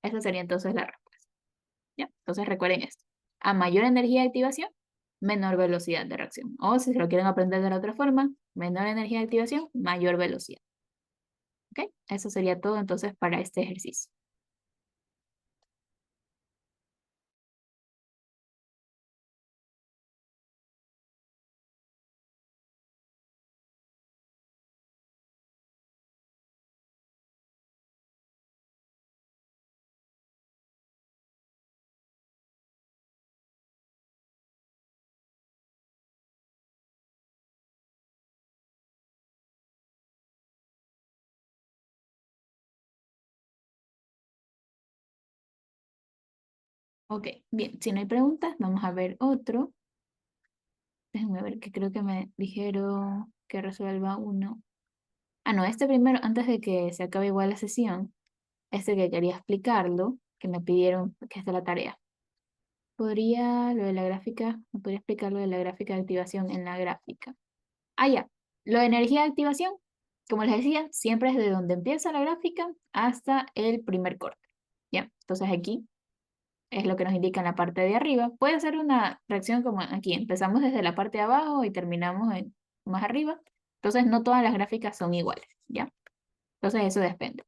Esa sería entonces la respuesta. ¿Ya? Entonces recuerden esto. A mayor energía de activación, menor velocidad de reacción. O si se lo quieren aprender de la otra forma, menor energía de activación, mayor velocidad. ¿Ok? Eso sería todo entonces para este ejercicio. Ok, bien. Si no hay preguntas, vamos a ver otro. Déjenme ver que creo que me dijeron que resuelva uno. Ah, no, este primero, antes de que se acabe igual la sesión, este que quería explicarlo, que me pidieron que esta es la tarea. Lo de la gráfica, ¿me podría explicar lo de la gráfica de activación en la gráfica? Ah, ya. Lo de energía de activación, como les decía, siempre es de donde empieza la gráfica hasta el primer corte. ¿Ya? Entonces aquí es lo que nos indica en la parte de arriba. Puede ser una reacción como aquí, empezamos desde la parte de abajo y terminamos más arriba. Entonces no todas las gráficas son iguales, ¿ya? Entonces eso depende.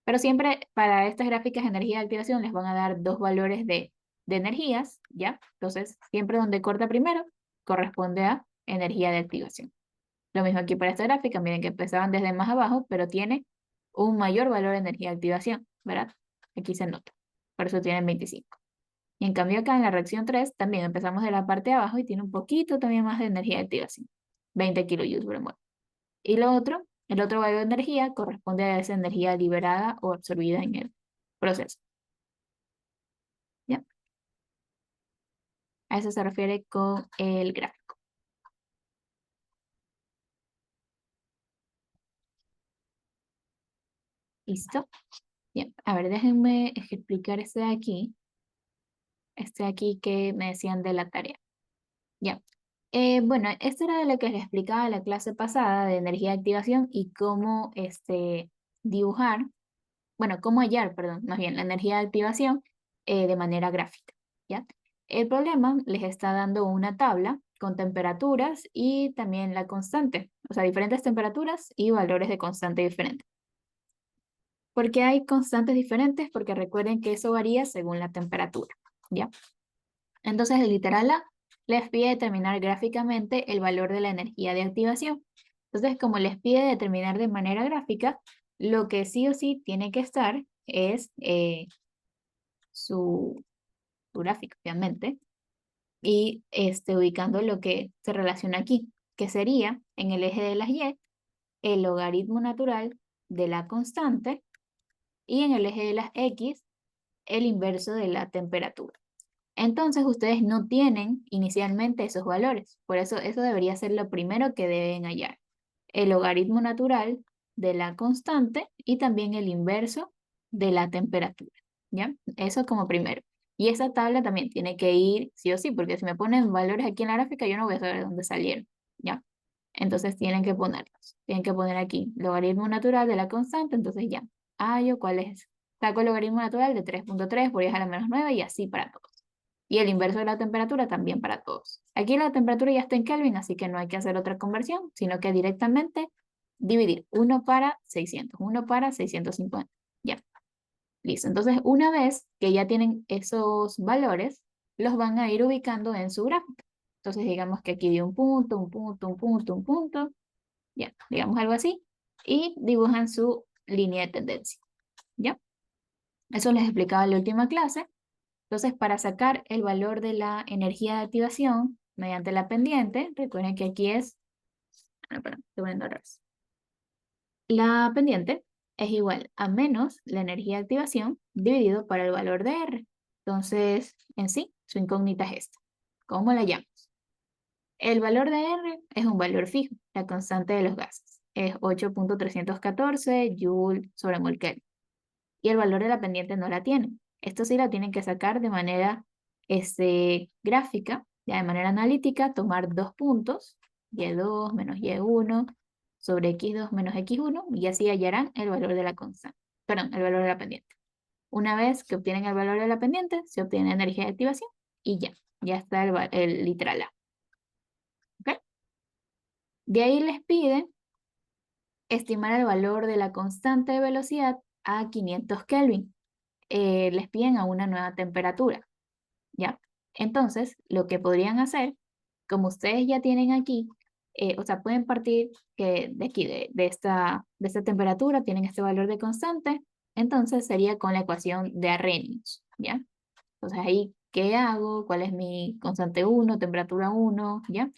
Pero siempre para estas gráficas de energía de activación les van a dar dos valores de energías, ¿ya? Entonces siempre donde corta primero corresponde a energía de activación. Lo mismo aquí para esta gráfica, miren que empezaban desde más abajo, pero tiene un mayor valor de energía de activación, ¿verdad? Aquí se nota. Por eso tienen 25. Y en cambio acá en la reacción 3 también empezamos de la parte de abajo y tiene un poquito también más de energía de activación. 20 kJ/mol. Y lo otro El otro valor de energía corresponde a esa energía liberada o absorbida en el proceso. ¿Ya? A eso se refiere con el gráfico. ¿Listo? Bien, a ver, déjenme explicar este de aquí. Este de aquí que me decían de la tarea. Ya. Bueno, esto era de lo que les explicaba la clase pasada de energía de activación y cómo dibujar, bueno, cómo hallar, perdón, más bien la energía de activación de manera gráfica, ¿ya? El problema les está dando una tabla con temperaturas y también la constante, o sea, diferentes temperaturas y valores de constante diferentes. ¿Por qué hay constantes diferentes? Porque recuerden que eso varía según la temperatura, ¿ya? Entonces, el literal A les pide determinar gráficamente el valor de la energía de activación. Entonces, como les pide determinar de manera gráfica, lo que sí o sí tiene que estar es su gráfico, obviamente, y ubicando lo que se relaciona aquí, que sería en el eje de las Y, el logaritmo natural de la constante, y en el eje de las X, el inverso de la temperatura. Entonces ustedes no tienen inicialmente esos valores, por eso eso debería ser lo primero que deben hallar. El logaritmo natural de la constante y también el inverso de la temperatura, ¿ya? Eso como primero. Y esa tabla también tiene que ir sí o sí, porque si me ponen valores aquí en la gráfica, yo no voy a saber de dónde salieron, ¿ya? Entonces tienen que ponerlos. Tienen que poner aquí logaritmo natural de la constante, entonces ya. Yo cuál es. Saco el logaritmo natural de 3.3 por 10 a la menos 9 y así para todos. Y el inverso de la temperatura también para todos. Aquí la temperatura ya está en Kelvin, así que no hay que hacer otra conversión, sino que directamente dividir 1 para 600, 1 para 650. Ya, listo. Entonces, una vez que ya tienen esos valores, los van a ir ubicando en su gráfico. Entonces, digamos que aquí dio un punto, un punto, un punto, un punto. Ya, digamos algo así. Y dibujan su línea de tendencia. ¿Ya? Eso les explicaba en la última clase. Entonces, para sacar el valor de la energía de activación mediante la pendiente, recuerden que aquí es, perdón, estoy poniendo al revés. La pendiente es igual a menos la energía de activación dividido por el valor de R. Entonces, en sí, su incógnita es esta. ¿Cómo la llamamos? El valor de R es un valor fijo, la constante de los gases. Es 8.314 Joule sobre mol Kelvin. Y el valor de la pendiente no la tienen. Esto sí la tienen que sacar de manera gráfica, ya de manera analítica, tomar dos puntos, y2 menos y1 sobre x2 menos x1, y así hallarán el valor de la constante, perdón, el valor de la pendiente. Una vez que obtienen el valor de la pendiente, se obtiene energía de activación y ya está el literal A. ¿Ok? De ahí les piden estimar el valor de la constante de velocidad a 500 Kelvin. Les piden a una nueva temperatura, ¿ya? Entonces, lo que podrían hacer, como ustedes ya tienen aquí, o sea, pueden partir que de aquí, de esta temperatura, tienen este valor de constante, entonces sería con la ecuación de Arrhenius, ¿ya? Entonces ahí, ¿qué hago? ¿Cuál es mi constante 1, temperatura 1, ¿ya?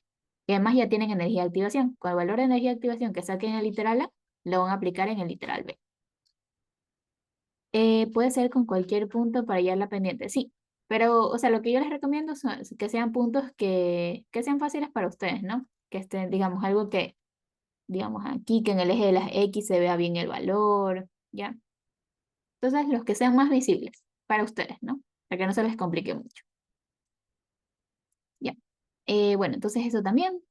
Y además ya tienen energía de activación. Con el valor de energía de activación que saquen en el literal A, lo van a aplicar en el literal B. Puede ser con cualquier punto para hallar la pendiente, sí. Pero, o sea, lo que yo les recomiendo son que sean puntos que sean fáciles para ustedes, ¿no? Que estén, digamos, algo que, digamos, aquí, que en el eje de las X se vea bien el valor, ¿ya? Entonces, los que sean más visibles para ustedes, ¿no? Para que no se les complique mucho, ¿ya? Bueno, entonces eso también.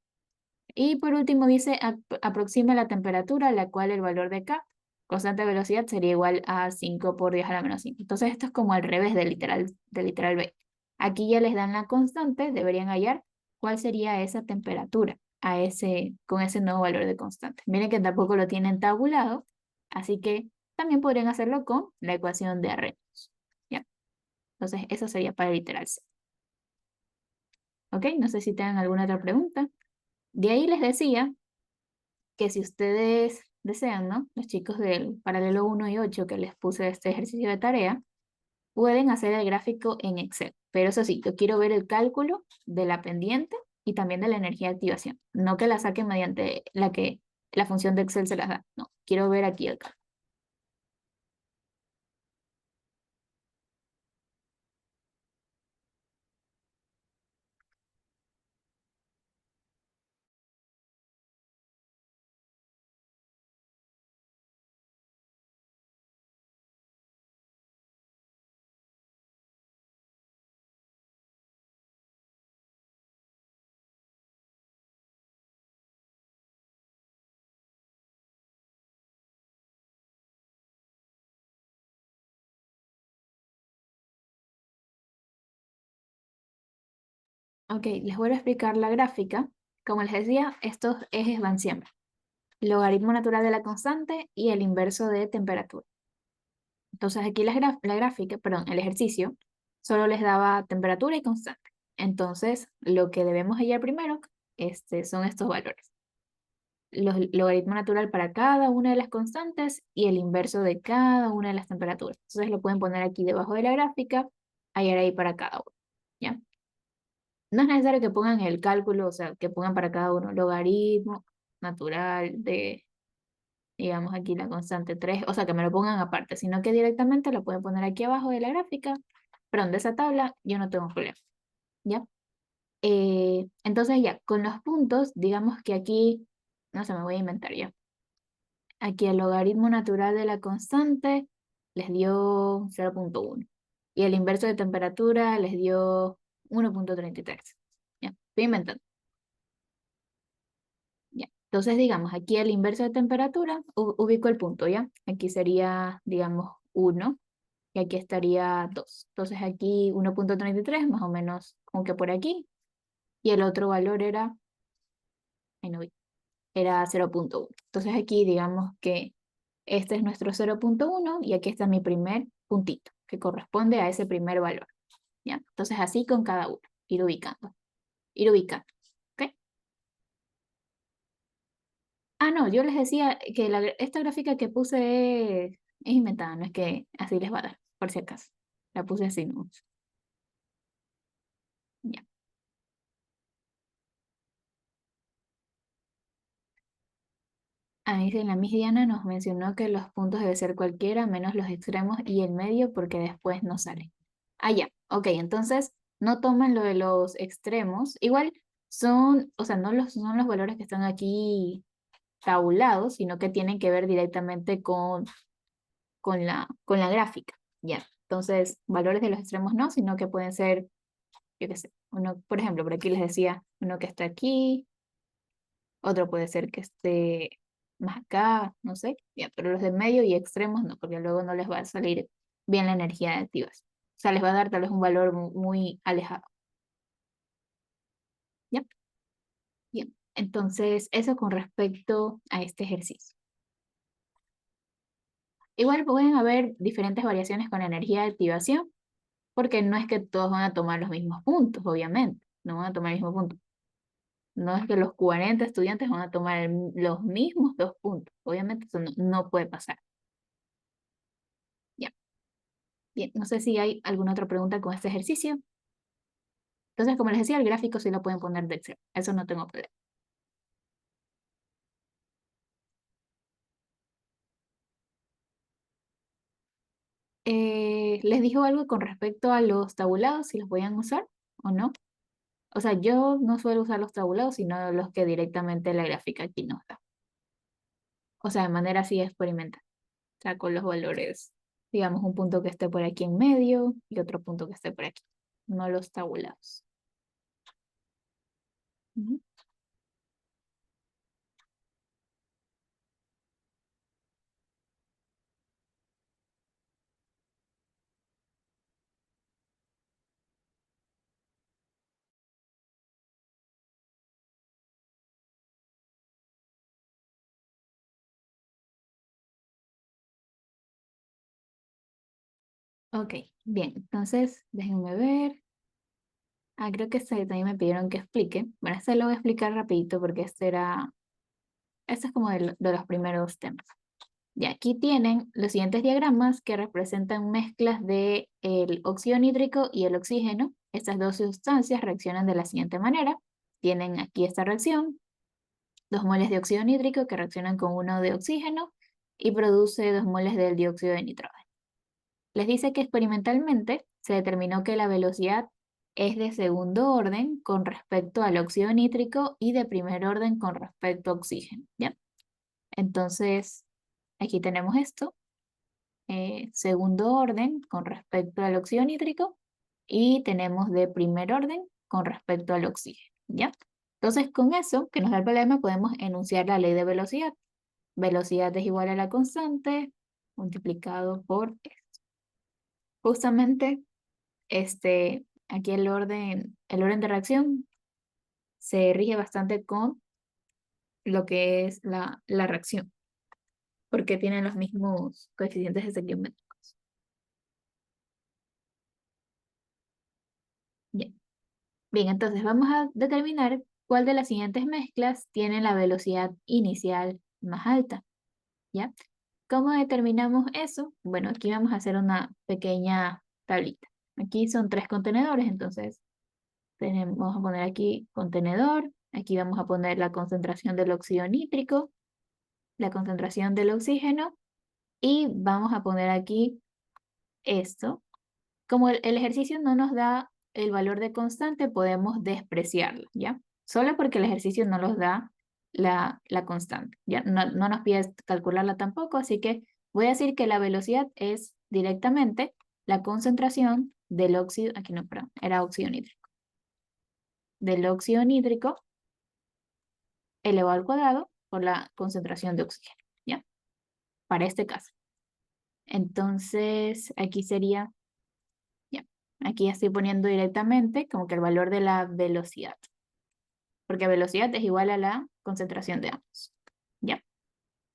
Y por último dice, aproxima la temperatura a la cual el valor de K, constante de velocidad, sería igual a 5 por 10 a la menos 5. Entonces esto es como al revés del literal B. Aquí ya les dan la constante, deberían hallar cuál sería esa temperatura con ese nuevo valor de constante. Miren que tampoco lo tienen tabulado, así que también podrían hacerlo con la ecuación de Arrhenius. ¿Ya? Entonces eso sería para el literal C. ¿Ok? No sé si tengan alguna otra pregunta. De ahí les decía que si ustedes desean, ¿no? Los chicos del paralelo 1 y 8 que les puse este ejercicio de tarea, pueden hacer el gráfico en Excel. Pero eso sí, yo quiero ver el cálculo de la pendiente y también de la energía de activación. No que la saquen mediante la que la función de Excel se las da. No, quiero ver aquí el cálculo. Ok, les vuelvo a explicar la gráfica. Como les decía, estos ejes van siempre. Logaritmo natural de la constante y el inverso de temperatura. Entonces aquí la gráfica, perdón, el ejercicio, solo les daba temperatura y constante. Entonces, lo que debemos hallar primero son estos valores. Logaritmo natural para cada una de las constantes y el inverso de cada una de las temperaturas. Entonces lo pueden poner aquí debajo de la gráfica, hallar ahí para cada uno. ¿Ya? No es necesario que pongan el cálculo, o sea, que pongan para cada uno logaritmo natural de, digamos aquí la constante 3, o sea, que me lo pongan aparte, sino que directamente lo pueden poner aquí abajo de la gráfica, perdón, de esa tabla, yo no tengo problema, ¿ya? Entonces ya, con los puntos, digamos que aquí, no sé, me voy a inventar ya. Aquí el logaritmo natural de la constante les dio 0,1 y el inverso de temperatura les dio 1,33. Ya, estoy inventando. Ya. Entonces, digamos, aquí el inverso de temperatura, ubico el punto, ¿ya? Aquí sería, digamos, 1 y aquí estaría 2. Entonces aquí 1,33 más o menos como que por aquí. Y el otro valor era, ay, no vi, era 0,1. Entonces aquí digamos que este es nuestro 0,1 y aquí está mi primer puntito, que corresponde a ese primer valor, ¿ya? Entonces así con cada uno, ir ubicando, ir ubicando, ¿ok? Ah, no, yo les decía que esta gráfica que puse es inventada, no es que así les va a dar, por si acaso. La puse así, ¿no? Ya. Ahí dice, la Miss Diana nos mencionó que los puntos debe ser cualquiera, menos los extremos y el medio, porque después no sale. Ah, ya, ok, entonces no toman lo de los extremos. Igual son, o sea, son los valores que están aquí tabulados, sino que tienen que ver directamente con la gráfica. Ya, entonces valores de los extremos no, sino que pueden ser, yo qué sé, uno, por ejemplo, por aquí les decía, uno que está aquí, otro puede ser que esté más acá, no sé, ya, pero los de medio y extremos no, porque luego no les va a salir bien la energía de activación. O sea, les va a dar tal vez un valor muy alejado. ¿Ya? Bien. Entonces, eso con respecto a este ejercicio. Igual pueden haber diferentes variaciones con energía de activación, porque no es que todos van a tomar los mismos puntos, obviamente. No van a tomar el mismo punto. No es que los 40 estudiantes van a tomar los mismos 2 puntos. Obviamente eso no puede pasar. Ya. Bien, no sé si hay alguna otra pregunta con este ejercicio. Entonces, como les decía, el gráfico sí lo pueden poner de Excel. Eso no tengo problema. ¿Les dijo algo con respecto a los tabulados, si los podían usar o no? O sea, yo no suelo usar los tabulados, sino los que directamente la gráfica aquí nos da. O sea, de manera así experimental. O sea, con los valores, digamos, un punto que esté por aquí en medio y otro punto que esté por aquí. No los tabulados. Ujú. Ok, bien. Entonces, déjenme ver. Ah, creo que este también me pidieron que explique. Bueno, este lo voy a explicar rapidito porque este es como de los primeros temas. Y aquí tienen los siguientes diagramas que representan mezclas de el óxido nítrico y el oxígeno. Estas dos sustancias reaccionan de la siguiente manera. Tienen aquí esta reacción 2 moles de óxido nítrico que reaccionan con 1 de oxígeno y produce 2 moles del dióxido de nitrógeno. Les dice que experimentalmente se determinó que la velocidad es de segundo orden con respecto al óxido nítrico y de primer orden con respecto a oxígeno, ¿ya? Entonces, aquí tenemos esto, segundo orden con respecto al óxido nítrico y tenemos de primer orden con respecto al oxígeno, ¿ya? Entonces, con eso que nos da el problema podemos enunciar la ley de velocidad. Velocidad es igual a la constante multiplicado por esto. Justamente, aquí el orden de reacción se rige bastante con lo que es la reacción, porque tienen los mismos coeficientes estequiométricos. Bien. Bien, entonces vamos a determinar cuál de las siguientes mezclas tiene la velocidad inicial más alta, ¿ya? ¿Cómo determinamos eso? Bueno, aquí vamos a hacer una pequeña tablita. Aquí son 3 contenedores, entonces vamos a poner aquí contenedor, aquí vamos a poner la concentración del óxido nítrico, la concentración del oxígeno y vamos a poner aquí esto. Como el ejercicio no nos da el valor de constante, podemos despreciarlo, ¿ya? Solo porque el ejercicio no nos da la constante, ¿ya? No nos pide calcularla tampoco, así que voy a decir que la velocidad es directamente la concentración del óxido, aquí no, perdón, era óxido nítrico, del óxido nítrico elevado al cuadrado por la concentración de oxígeno, ¿ya? Para este caso. Entonces, aquí sería, ya, aquí ya estoy poniendo directamente como que el valor de la velocidad, porque velocidad es igual a la concentración de ambos, ¿ya?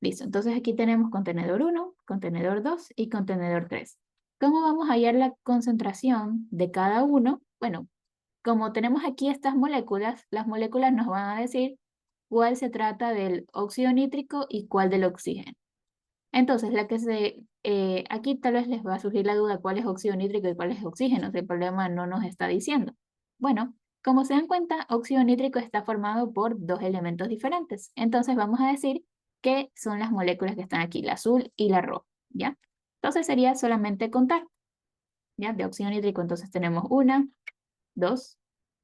Listo, entonces aquí tenemos contenedor 1, contenedor 2 y contenedor 3. ¿Cómo vamos a hallar la concentración de cada uno? Bueno, como tenemos aquí estas moléculas, las moléculas nos van a decir cuál se trata del óxido nítrico y cuál del oxígeno. Entonces, aquí tal vez les va a surgir la duda cuál es óxido nítrico y cuál es oxígeno, si el problema no nos está diciendo. Bueno, como se dan cuenta, óxido nítrico está formado por 2 elementos diferentes. Entonces vamos a decir que son las moléculas que están aquí, la azul y la roja, ¿ya? Entonces sería solamente contar, ¿ya? De óxido nítrico, entonces tenemos 1, 2,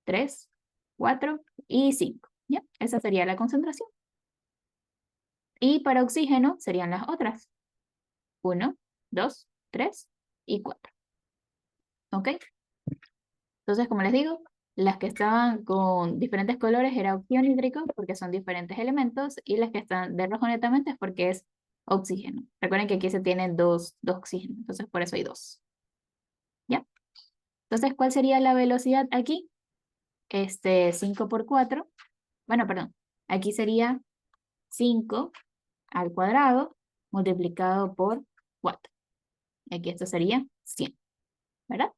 3, 4 y 5, ¿ya? Esa sería la concentración. Y para oxígeno serían las otras. 1, 2, 3 y 4. ¿Ok? Entonces, como les digo, las que estaban con diferentes colores era óxido nítrico porque son diferentes elementos y las que están de rojo netamente es porque es oxígeno. Recuerden que aquí se tienen dos oxígenos, entonces por eso hay 2. ¿Ya? Entonces, ¿cuál sería la velocidad aquí? 5 por 4. Bueno, perdón. Aquí sería 5 al cuadrado multiplicado por 4. Y aquí esto sería 100. ¿Verdad?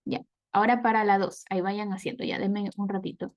Ya. Ahora para la 2. Ahí vayan haciendo. Ya, denme un ratito.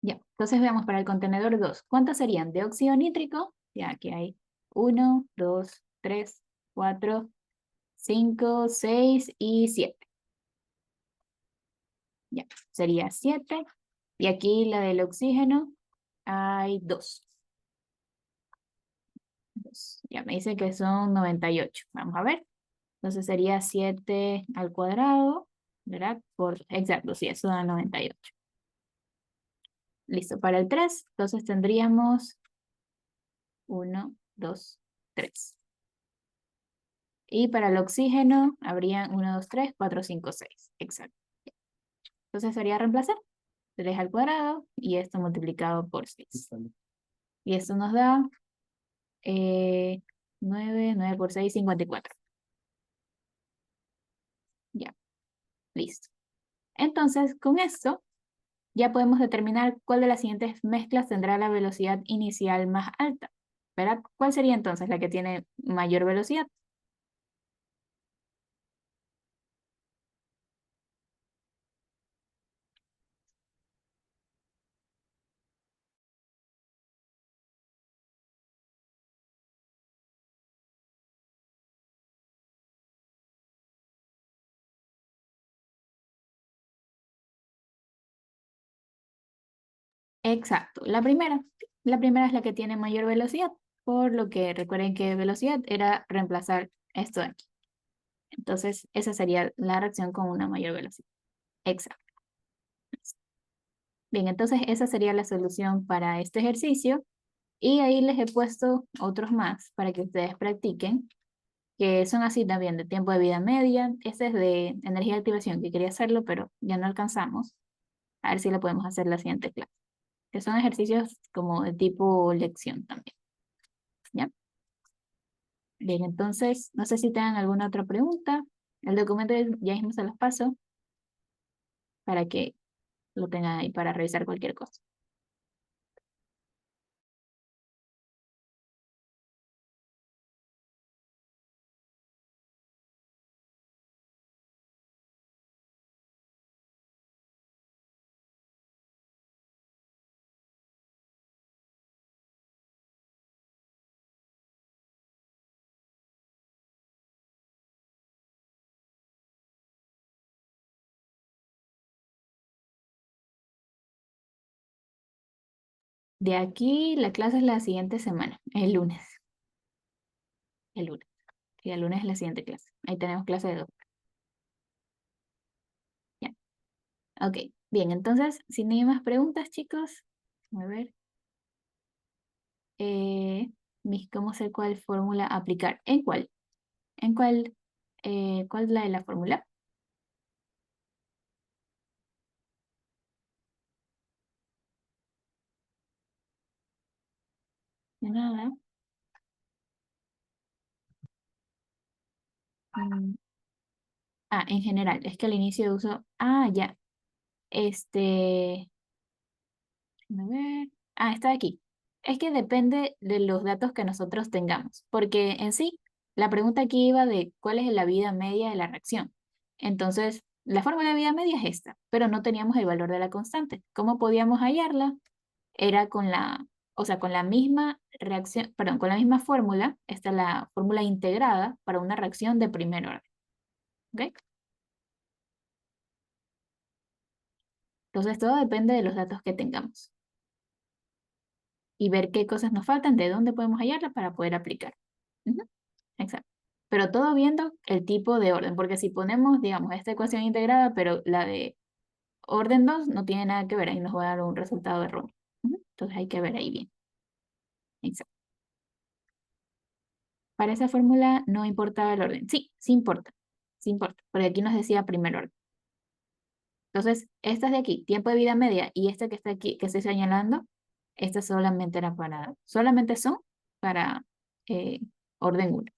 Ya. Entonces veamos para el contenedor 2. ¿Cuántos serían? De óxido nítrico. Ya, aquí hay 1, 2, 3, 4, 5, 6 y 7. Ya. Sería 7. Y aquí la del oxígeno hay 2. Ya me dice que son 98. Vamos a ver. Entonces sería 7 al cuadrado, ¿verdad? Exacto, sí, eso da 98. Listo, para el 3, entonces tendríamos 1, 2, 3. Y para el oxígeno habrían 1, 2, 3, 4, 5, 6. Exacto. Entonces sería reemplazar 3 al cuadrado y esto multiplicado por 6. Y esto nos da 9, 9 por 6, 54. Ya, listo. Entonces, con esto ya podemos determinar cuál de las siguientes mezclas tendrá la velocidad inicial más alta. ¿Verdad? ¿Cuál sería entonces la que tiene mayor velocidad? Exacto, la primera. La primera es la que tiene mayor velocidad, por lo que recuerden que velocidad era reemplazar esto de aquí. Entonces, esa sería la reacción con una mayor velocidad. Exacto. Bien, entonces esa sería la solución para este ejercicio. Y ahí les he puesto otros más para que ustedes practiquen, que son así también de tiempo de vida media. Este es de energía de activación, que quería hacerlo, pero ya no alcanzamos. A ver si lo podemos hacer la siguiente clase. Que son ejercicios como de tipo lección también. ¿Ya? Bien, entonces, no sé si tengan alguna otra pregunta. El documento ya mismo se los paso para que lo tengan ahí para revisar cualquier cosa. De aquí la clase es la siguiente semana, el lunes. El lunes. Y el lunes es la siguiente clase. Ahí tenemos clase de dos. Ya. Ok. Bien, entonces, si no hay más preguntas, chicos, a ver. ¿Cómo sé cuál fórmula aplicar? ¿En cuál? ¿En cuál? ¿Cuál es la de la fórmula? De nada. Mm, en general, es que al inicio de uso. Ya. Este. A ver. Está aquí. Es que depende de los datos que nosotros tengamos, porque en sí, la pregunta aquí iba de cuál es la vida media de la reacción. Entonces, la fórmula de vida media es esta, pero no teníamos el valor de la constante. ¿Cómo podíamos hallarla? Era o sea, con la misma reacción, perdón, con la misma fórmula, esta es la fórmula integrada para una reacción de primer orden. ¿Ok? Entonces, todo depende de los datos que tengamos y ver qué cosas nos faltan, de dónde podemos hallarla para poder aplicar. Ujú, exacto. Pero todo viendo el tipo de orden, porque si ponemos, digamos, esta ecuación integrada, pero la de orden 2 no tiene nada que ver, ahí nos va a dar un resultado erróneo. Ujú, entonces hay que ver ahí bien. Exacto. Para esa fórmula no importaba el orden. Sí, sí importa. Sí importa, porque aquí nos decía primer orden. Entonces, estas de aquí, tiempo de vida media, y esta que está aquí, que estoy señalando, estas solamente son para eh, orden uno.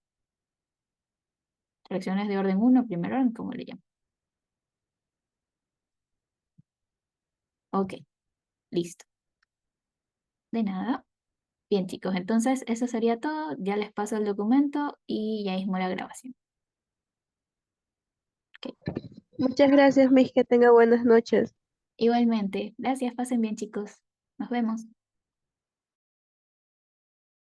Reacciones de orden uno, primer orden, como le llamo. Ok, listo. De nada. Bien, chicos, entonces eso sería todo. Ya les paso el documento y ya mismo la grabación. Ok. Muchas gracias, Miss, que tenga buenas noches. Igualmente, gracias, pasen bien, chicos. Nos vemos.